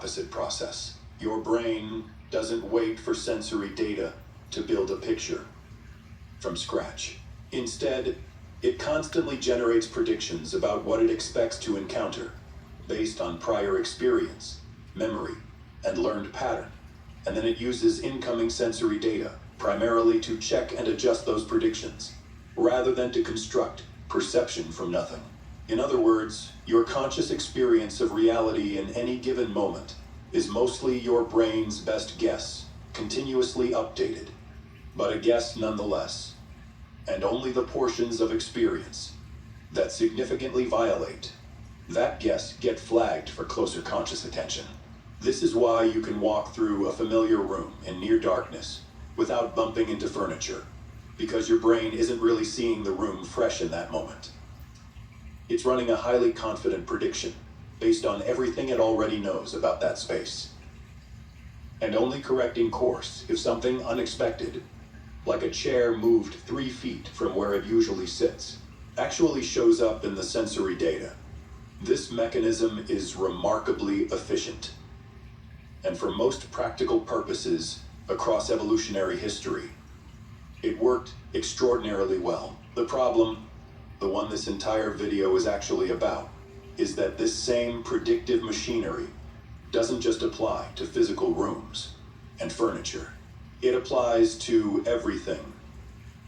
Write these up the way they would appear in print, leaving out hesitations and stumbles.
opposite process. Your brain doesn't wait for sensory data to build a picture from scratch. Instead, it constantly generates predictions about what it expects to encounter based on prior experience, memory, and learned pattern. And then it uses incoming sensory data primarily to check and adjust those predictions, rather than to construct perception from nothing. In other words, your conscious experience of reality in any given moment is mostly your brain's best guess, continuously updated, but a guess nonetheless. And only the portions of experience that significantly violate that guess get flagged for closer conscious attention. This is why you can walk through a familiar room in near darkness without bumping into furniture, because your brain isn't really seeing the room fresh in that moment. It's running a highly confident prediction based on everything it already knows about that space, and only correcting course if something unexpected, like a chair moved 3 feet from where it usually sits, actually shows up in the sensory data. This mechanism is remarkably efficient, and for most practical purposes across evolutionary history, it worked extraordinarily well. The problem, the one this entire video is actually about, is that this same predictive machinery doesn't just apply to physical rooms and furniture. It applies to everything,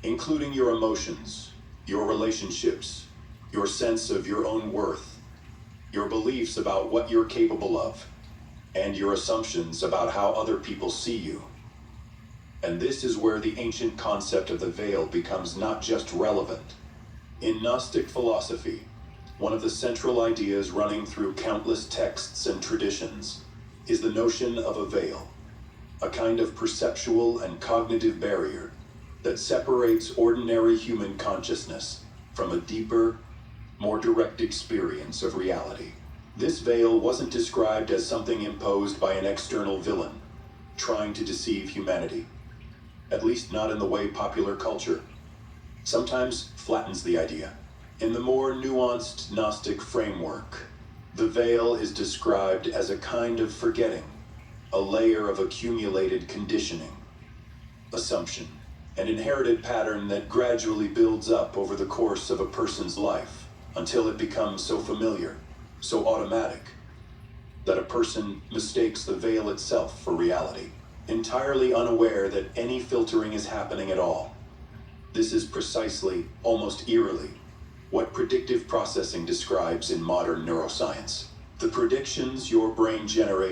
including your emotions, your relationships, your sense of your own worth, your beliefs about what you're capable of, and your assumptions about how other people see you. And this is where the ancient concept of the veil becomes not just relevant. In Gnostic philosophy, one of the central ideas running through countless texts and traditions is the notion of a veil, a kind of perceptual and cognitive barrier that separates ordinary human consciousness from a deeper, more direct experience of reality. This veil wasn't described as something imposed by an external villain trying to deceive humanity, at least not in the way popular culture sometimes flattens the idea. In the more nuanced Gnostic framework, the veil is described as a kind of forgetting, a layer of accumulated conditioning, assumption, an inherited pattern that gradually builds up over the course of a person's life until it becomes so familiar, so automatic, that a person mistakes the veil itself for reality, entirely unaware that any filtering is happening at all. This is precisely, almost eerily, what predictive processing describes in modern neuroscience. The predictions your brain generates